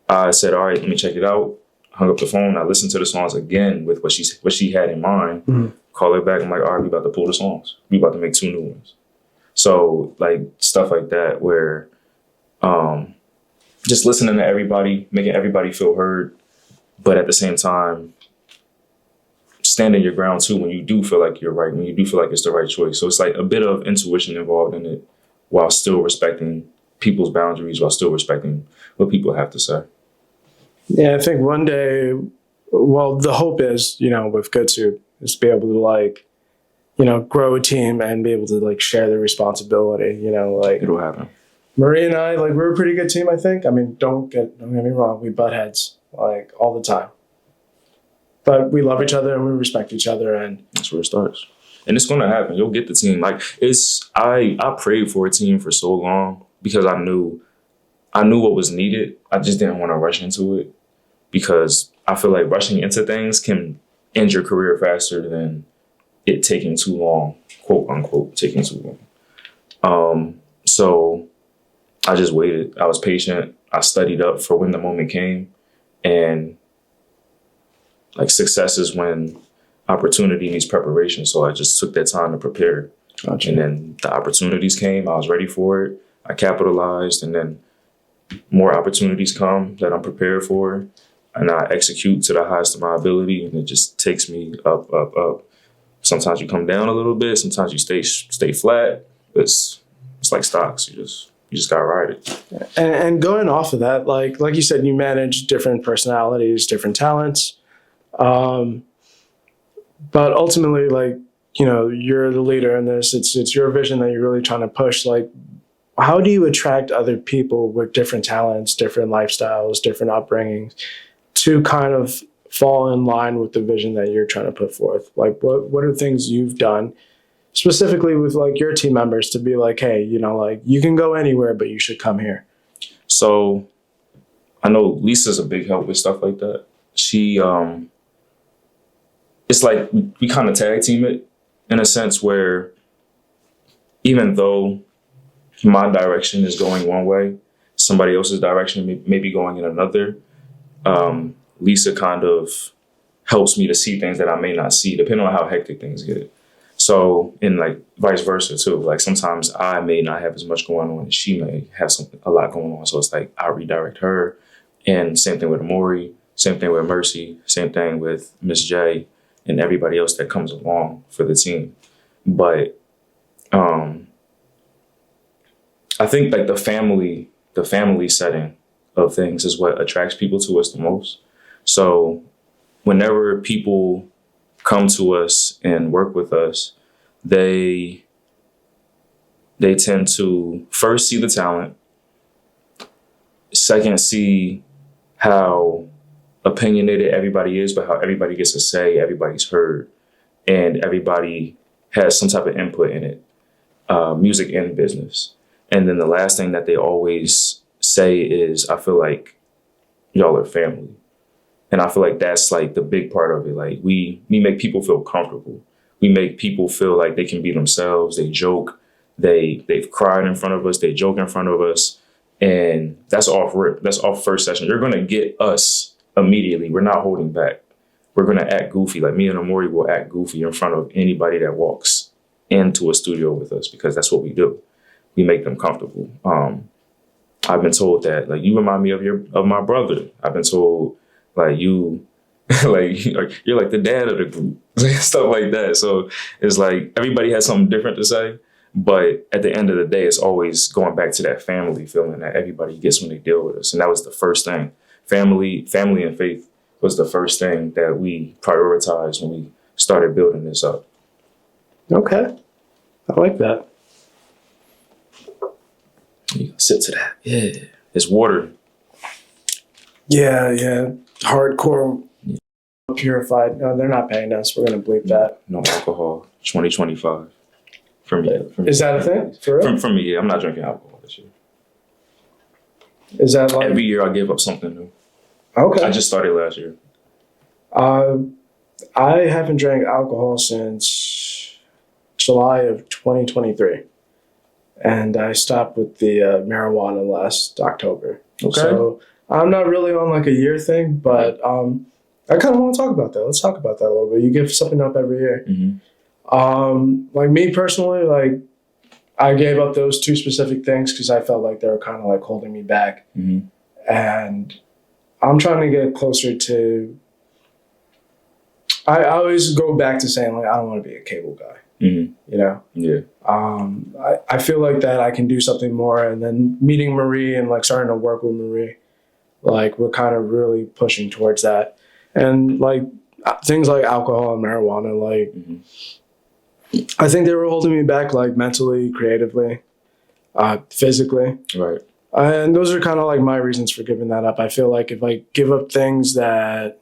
I said, all right, let me check it out. Hung up the phone. I listened to the songs again with what she had in mind. Mm-hmm. Call her back. I'm like, all right, we about to pull the songs. We about to make 2 new ones. So like stuff like that, where just listening to everybody, making everybody feel heard, but at the same time, standing your ground too when you do feel like you're right, when you do feel like it's the right choice. So it's like a bit of intuition involved in it, while still respecting people's boundaries, while still respecting what people have to say. Yeah, I think one day, well, the hope is, with Good Soup, is to be able to like, grow a team and be able to like share the responsibility, like it'll happen. Marie and I, like, we're a pretty good team, I think. I mean, don't get me wrong, we butt heads like all the time. But we love each other and we respect each other, and that's where it starts. And it's gonna happen. You'll get the team. Like I prayed for a team for so long because I knew what was needed. I just didn't want to rush into it, because I feel like rushing into things can end your career faster than it taking too long, quote unquote, taking too long. So I just waited. I was patient. I studied up for when the moment came, and like success is when opportunity needs preparation. So I just took that time to prepare. Gotcha. And then the opportunities came. I was ready for it. I capitalized, and then more opportunities come that I'm prepared for, and I execute to the highest of my ability, and it just takes me up, up, up. Sometimes you come down a little bit. Sometimes you stay flat. It's like stocks. You just gotta ride it. And going off of that, like you said, you manage different personalities, different talents. but ultimately, like, you know, you're the leader in this. It's your vision that you're really trying to push. Like, how do you attract other people with different talents, different lifestyles, different upbringings to kind of fall in line with the vision that you're trying to put forth? Like, what are things you've done specifically with like your team members to be like, hey, you know, like you can go anywhere, but you should come here? So I know Lisa's a big help with stuff like that. She, it's like we kind of tag team it in a sense where even though my direction is going one way, somebody else's direction may be going in another. Lisa kind of helps me to see things that I may not see, depending on how hectic things get. So, and like vice versa too. Like sometimes I may not have as much going on, and she may have a lot going on. So it's like I redirect her, and same thing with Amori, same thing with Mercy, same thing with Miss J, and everybody else that comes along for the team. But I think like the family setting of things is what attracts people to us the most. So whenever people come to us and work with us, they tend to first see the talent, second see how opinionated everybody is, but how everybody gets a say, everybody's heard, and everybody has some type of input in it, music and business. And then the last thing that they always say is, I feel like y'all are family. And I feel like that's like the big part of it. Like we make people feel comfortable. We make people feel like they can be themselves. They joke. They've cried in front of us. They joke in front of us. And that's off rip. That's off first session. You're going to get us immediately. We're not holding back. We're going to act goofy. Like me and Amori will act goofy in front of anybody that walks into a studio with us, because that's what we do. We make them comfortable. I've been told that, like, you remind me of my brother. I've been told, like, you're like the dad of the group, stuff like that. So it's like everybody has something different to say, but at the end of the day, it's always going back to that family feeling that everybody gets when they deal with us. And that was the first thing. Family and faith was the first thing that we prioritized when we started building this up. Okay, I like that. You can sip to that. Yeah, it's water. Yeah. Hardcore purified. No, they're not paying us. We're going to bleep that. No alcohol, 2025. For me. Is that a thing? For real? For me, yeah. I'm not drinking alcohol this year. Is that like... Every year I give up something new. Okay. I just started last year. I haven't drank alcohol since July of 2023. And I stopped with the marijuana last October. Okay. So I'm not really on like a year thing, but I kind of want to talk about that. Let's talk about that a little bit. You give something up every year. Mm-hmm. Like me personally, like I gave up those two specific things because I felt like they were kind of like holding me back. Mm-hmm. And I'm trying to get closer to... I always go back to saying, like, I don't want to be a cable guy. Mm-hmm. You know? Yeah. I feel like that I can do something more. And then meeting Marie and like starting to work with Marie, like we're kind of really pushing towards that. And like things like alcohol and marijuana, like I think they were holding me back, like mentally, creatively, physically. Right. And those are kind of like my reasons for giving that up. I feel like if I give up things that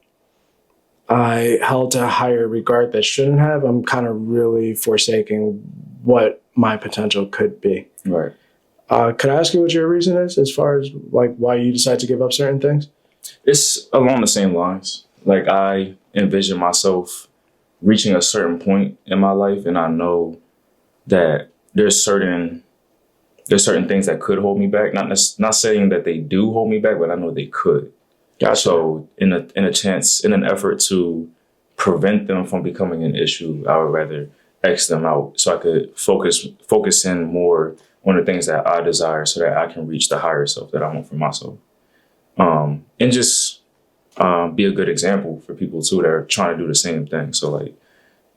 I held to a higher regard that shouldn't have, I'm kind of really forsaking what my potential could be. Right. Could I ask you what your reason is as far as like why you decide to give up certain things? It's along the same lines. Like I envision myself reaching a certain point in my life, and I know that there's certain things that could hold me back. Not saying that they do hold me back, but I know they could. Gotcha. So in an effort to prevent them from becoming an issue, I would rather X them out so I could focus in more on the things that I desire so that I can reach the higher self that I want for myself. And just be a good example for people too that are trying to do the same thing. So like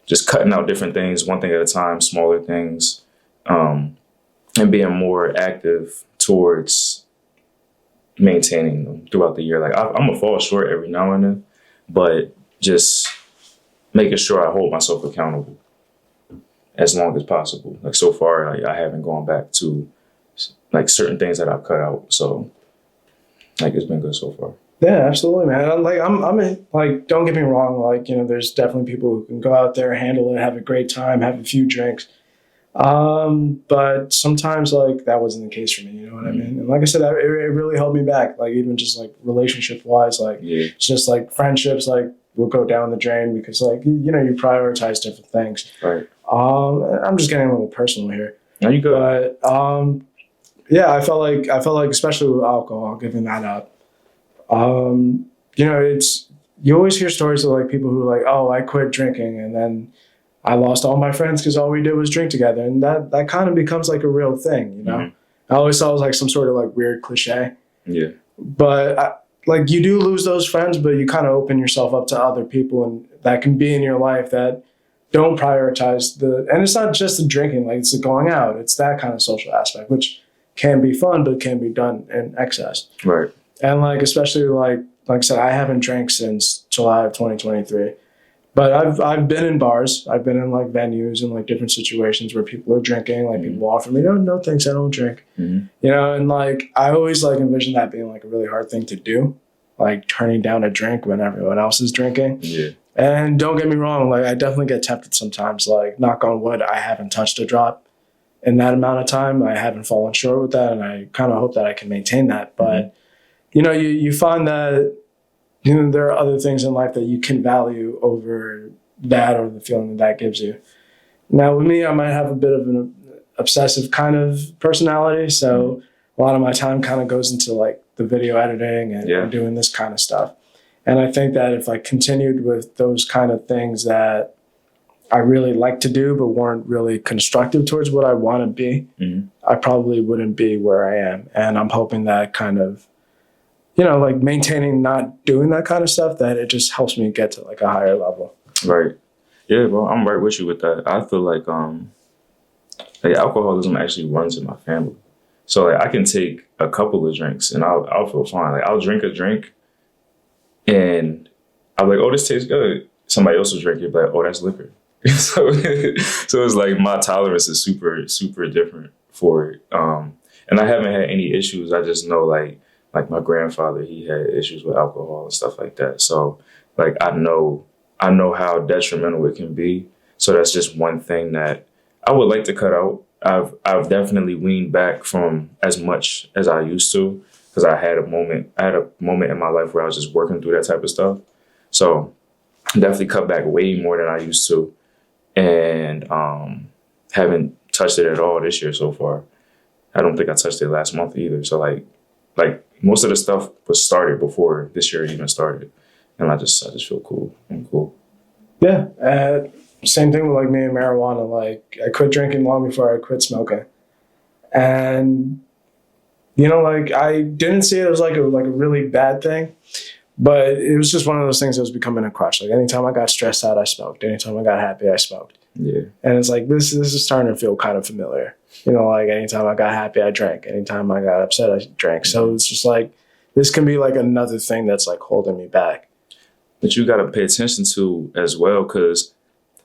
just cutting out different things, one thing at a time, smaller things, and being more active towards maintaining them throughout the year. Like I'm gonna fall short every now and then, but just making sure I hold myself accountable as long as possible. Like so far, like, I haven't gone back to like certain things that I've cut out. So like it's been good so far. Yeah, absolutely, man. Like, don't get me wrong. Like, there's definitely people who can go out there, handle it, have a great time, have a few drinks. But sometimes like that wasn't the case for me. You know what I mean? And like I said, it really held me back. Like even just like relationship wise, like it's just like friendships, like will go down the drain because like you prioritize different things. Right. I'm just getting a little personal here. No, you good. But yeah, I felt like especially with alcohol, giving that up. It's you always hear stories of like people who are like, oh, I quit drinking and then I lost all my friends because all we did was drink together, and that kind of becomes like a real thing, I always thought it was like some sort of like weird cliche. Yeah. But like you do lose those friends, but you kind of open yourself up to other people and that can be in your life that don't prioritize and it's not just the drinking, like it's the going out, it's that kind of social aspect, which can be fun, but can be done in excess. Right. And like, especially like I said, I haven't drank since July of 2023, but I've been in bars, I've been in like venues and like different situations where people are drinking, like people offer me, no thanks, I don't drink, and like, I always like envision that being like a really hard thing to do, like turning down a drink when everyone else is drinking. Yeah. And don't get me wrong, like I definitely get tempted sometimes, like knock on wood, I haven't touched a drop in that amount of time. I haven't fallen short with that. And I kind of hope that I can maintain that. But, you find that, there are other things in life that you can value over that or the feeling that gives you. Now with me, I might have a bit of an obsessive kind of personality. So a lot of my time kind of goes into like the video editing and doing this kind of stuff. And I think that if I continued with those kind of things that I really like to do, but weren't really constructive towards what I want to be, I probably wouldn't be where I am. And I'm hoping that kind of, like maintaining not doing that kind of stuff, that it just helps me get to like a higher level. Right. Yeah, well, I'm right with you with that. I feel like alcoholism actually runs in my family. So like I can take a couple of drinks and I'll feel fine. Like I'll drink a drink and I'm like, oh, this tastes good. Somebody else will drink it, but like, oh, that's liquor. so it's like my tolerance is super, super different for it. And I haven't had any issues. I just know like my grandfather, he had issues with alcohol and stuff like that. So like I know how detrimental it can be. So that's just one thing that I would like to cut out. I've definitely weaned back from as much as I used to because I had a moment in my life where I was just working through that type of stuff. So definitely cut back way more than I used to, and haven't touched it at all this year so far. I don't think I touched it last month either. So like most of the stuff was started before this year even started, and I just feel cool. I'm cool. Yeah. Same thing with like me and marijuana. Like I quit drinking long before I quit smoking, and like I didn't see it as like a really bad thing, but it was just one of those things that was becoming a crutch. Like anytime I got stressed out, I smoked. Anytime I got happy, I smoked. Yeah. And it's like this is starting to feel kind of familiar. Like anytime I got happy, I drank. Anytime I got upset, I drank. So it's just like this can be like another thing that's like holding me back. But you got to pay attention to as well, because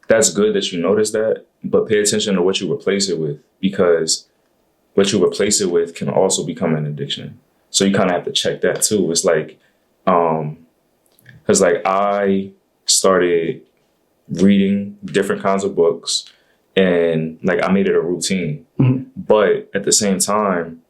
that's good that you notice that, but pay attention to what you replace it with, because what you replace it with can also become an addiction. So you kind of have to check that too. It's like, because like I started reading different kinds of books and like I made it a routine. But at the same time,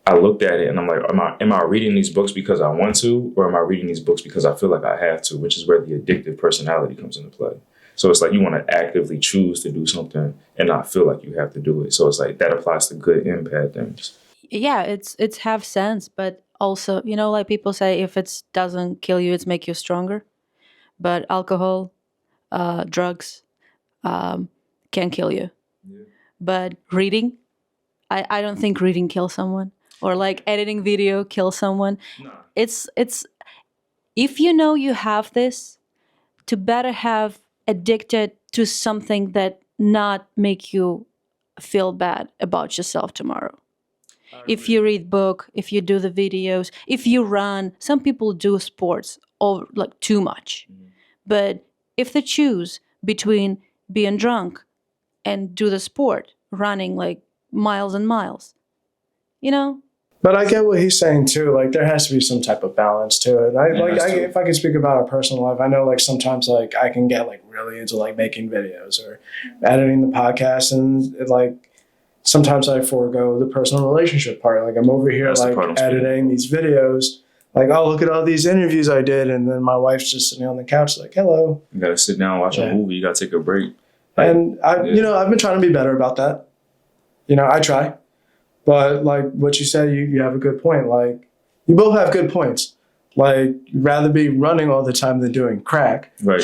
I looked at it and I'm like, am I reading these books because I want to, or am I reading these books because I feel like I have to, which is where the addictive personality comes into play. So it's like you want to actively choose to do something and not feel like you have to do it. So it's like that applies to good and bad things. Yeah, it's have sense, but also, like people say, if it doesn't kill you, it's make you stronger. But alcohol, drugs, can kill you. Yeah. But reading, I don't think reading kills someone, or like editing video kills someone. Nah. It's if you have this, to better have addicted to something that not make you feel bad about yourself tomorrow. If you read book, if you do the videos, if you run, some people do sports or like too much. But if they choose between being drunk and do the sport, running like miles and miles, you know? But I get what he's saying too. Like there has to be some type of balance to it. If I could speak about our personal life, I know like sometimes like I can get like really into like making videos or editing the podcast, and like sometimes I forego the personal relationship part. Like I'm over here That's the like part I'm speaking editing these videos. Like, oh, look at all these interviews I did, and then my wife's just sitting on the couch like, hello. You gotta sit down, watch a movie. You gotta take a break. And I've been trying to be better about that. I try. But like what you said, you have a good point. Like you both have good points. Like you'd rather be running all the time than doing crack. Right.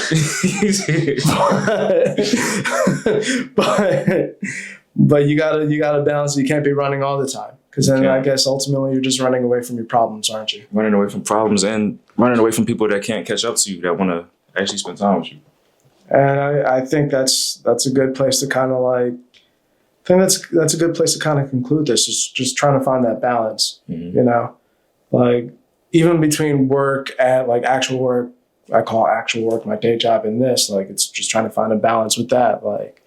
but you gotta balance. You can't be running all the time, because then I guess ultimately you're just running away from your problems, aren't you? Running away from problems and running away from people that can't catch up to you, that want to actually spend time with you. And I think that's a good place to kind of like. I think that's a good place to kind of conclude this. Just trying to find that balance. Mm-hmm. Like even between work and like actual work, I call actual work my day job, and this, like it's just trying to find a balance with that. Like,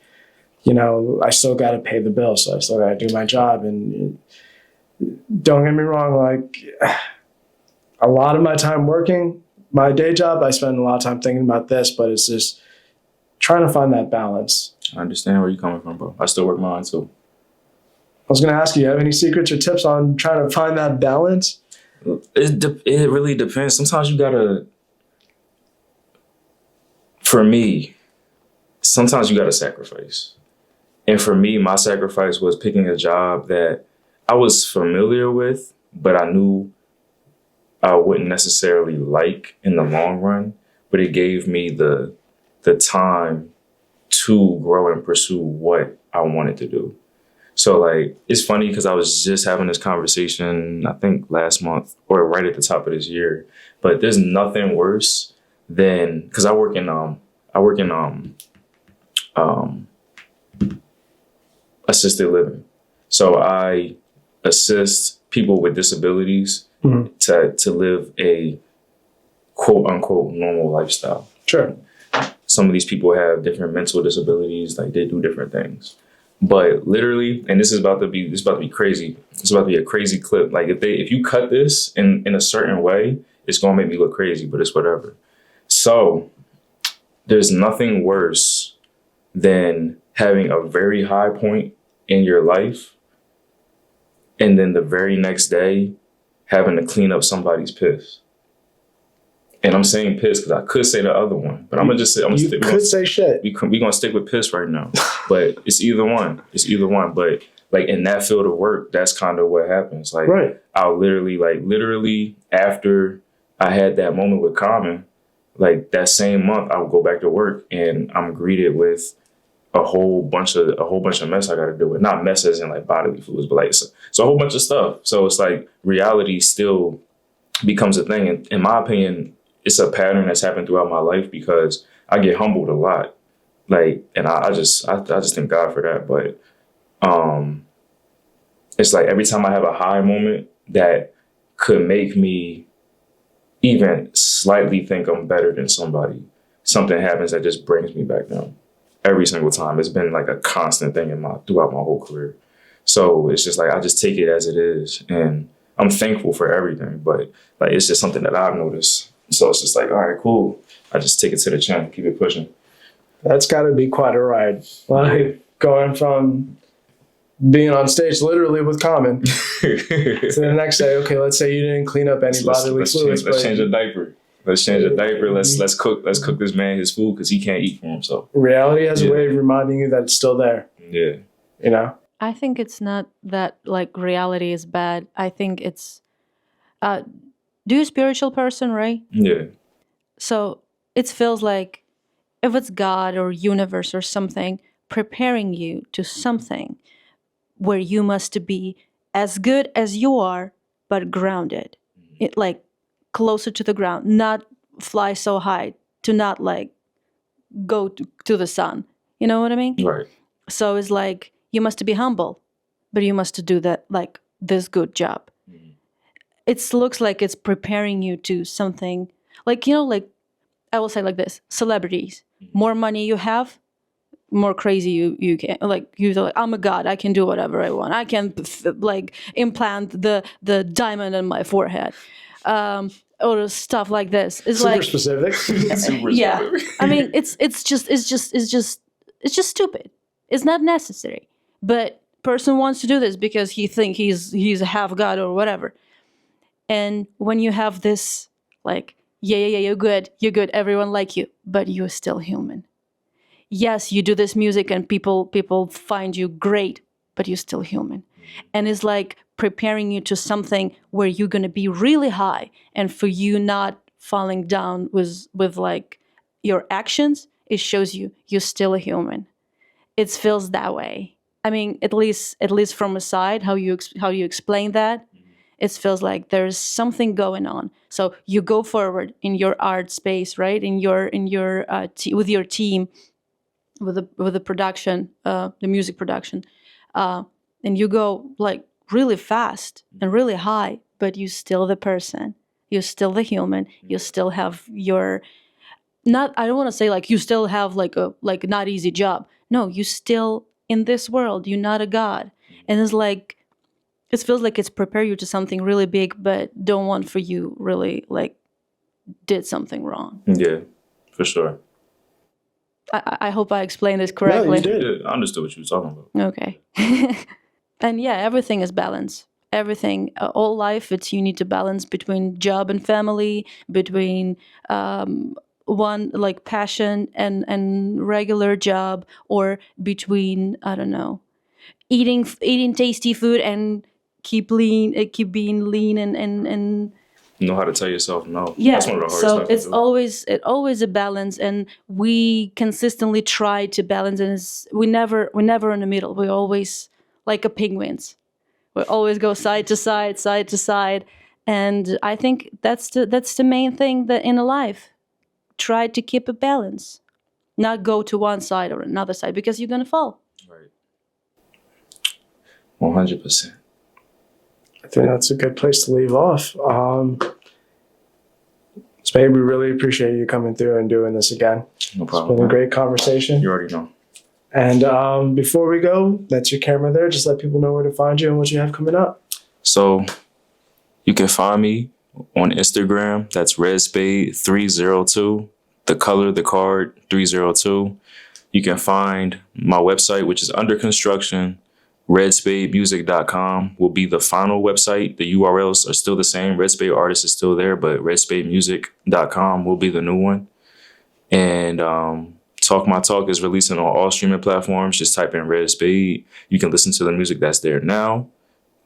I still got to pay the bills, so I still got to do my job. And don't get me wrong, like a lot of my time working, my day job, I spend a lot of time thinking about this, but it's just trying to find that balance. I understand where you're coming from, bro. I still work mine too. I was going to ask you, have any secrets or tips on trying to find that balance? It really depends. Sometimes you gotta, for me, sometimes you gotta sacrifice. And for me, my sacrifice was picking a job that I was familiar with, but I knew I wouldn't necessarily like in the long run. But it gave me the time to grow and pursue what I wanted to do. So like, it's funny because I was just having this conversation, I think last month or right at the top of this year, but there's nothing worse than, cause I work in assisted living. So I assist people with disabilities to live a quote unquote normal lifestyle. Sure. Some of these people have different mental disabilities, like they do different things. But literally, and this is about to be crazy. It's about to be a crazy clip. Like if you cut this in a certain way, it's gonna make me look crazy, but it's whatever. So there's nothing worse than having a very high point in your life and then the very next day having to clean up somebody's piss. And I'm saying piss because I could say the other one, but I'm gonna just say say shit. We're gonna stick with piss right now, but it's either one. It's either one. But like in that field of work, that's kind of what happens. Like I'll literally after I had that moment with Common, like that same month, I would go back to work and I'm greeted with a whole bunch of mess I got to deal with. Not mess as in like bodily fluids, but like it's a whole bunch of stuff. So it's like reality still becomes a thing. And in my opinion, it's a pattern that's happened throughout my life because I get humbled a lot. Like, and I just thank God for that. But it's like every time I have a high moment that could make me even slightly think I'm better than somebody, something happens that just brings me back down. Every single time. It's been like a constant thing throughout my whole career. So it's just like I just take it as it is, and I'm thankful for everything. But like it's just something that I've noticed. So it's just like, all right, cool. I just take it to the chin, keep it pushing. That's got to be quite a ride. Like going from being on stage literally with Common to the next day. Okay, let's say you didn't clean up any bodily fluids. Let's change a diaper. Let's change a diaper. Let's cook this man his food because he can't eat for himself. Reality has a way of reminding you that it's still there. Yeah. I think it's not that like reality is bad. I think it's do you a spiritual person, right? Yeah. So it feels like if it's God or universe or something preparing you to something where you must be as good as you are, but grounded. It like closer to the ground, not fly so high, to not like go to the sun. You know what I mean? Right. So it's like you must be humble, but you must do that like this good job. It looks like it's preparing you to something like, like I will say like this, celebrities more money you have, more crazy you can, like you're like, I'm a god, I can do whatever I want, I can like implant the diamond in my forehead, or stuff like this. It's Super like specific. Super yeah, specific. I mean it's just stupid. It's not necessary, but person wants to do this because he think he's a half god or whatever. And when you have this, like, yeah, you're good, everyone like you, but you're still human. Yes, you do this music and people find you great, but you're still human. And it's like preparing you to something where you're gonna be really high, and for you not falling down with like your actions, it shows you're still a human. It feels that way. I mean, at least from a side, how you explain that, it feels like there's something going on. So you go forward in your art space, right? In your with your team, with the production, the music production, and you go like really fast and really high, but you're still the person. You're still the human. You still have your not. I don't want to say like you still have like a not easy job. No, you still in this world. You're not a god, and it's like it feels like it's prepare you to something really big, but don't want for you really like did something wrong. Yeah, for sure. I hope I explained this correctly. No, you did. Yeah, I understood what you were talking about. Okay. And yeah, everything is balance. Everything, all life, it's you need to balance between job and family, between one like passion and regular job, or between, I don't know, eating tasty food and keep being lean and Know how to tell yourself no. yeah. That's one of the hardest So stuff to it's do. always a balance, and we consistently try to balance, and we're never in the middle. We're always like a penguins. We always go side to side, and I think that's the main thing that in a life, try to keep a balance, not go to one side or another side because you're gonna fall. Right. 100%. I think that's a good place to leave off. Spade, we really appreciate you coming through and doing this again. No It's been problem. a man. great conversation. You already know. And before we go, that's your camera there. Just let people know where to find you and what you have coming up. So you can find me on Instagram. That's Red Spade 302. The color, the card 302. You can find my website, which is under construction. RedSpadeMusic.com will be the final website. The URLs are still the same. Red Spade Artist is still there, but RedSpadeMusic.com will be the new one. And Talk My Talk is releasing on all streaming platforms. Just type in Red Spade. You can listen to the music that's there now,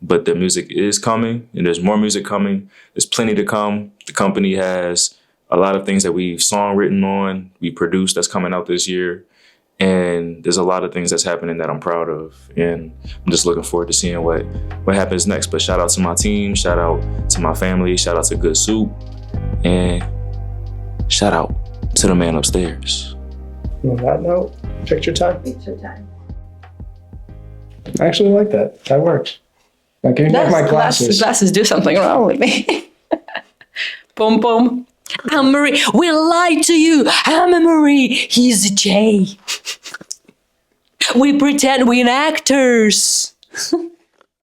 but the music is coming, and there's more music coming. There's plenty to come. The company has a lot of things that we've songwritten on, we produced that's coming out this year. And there's a lot of things that's happening that I'm proud of. And I'm just looking forward to seeing what happens next. But shout out to my team, shout out to my family, shout out to Good Soup, and shout out to the man upstairs. On that note, picture time. Picture time. I actually like that. That works. I gave back my glasses. Glasses do something wrong with me. Boom, boom. I'm Marie. We lied to you. I'm a Marie. He's a Jay. We pretend we're actors.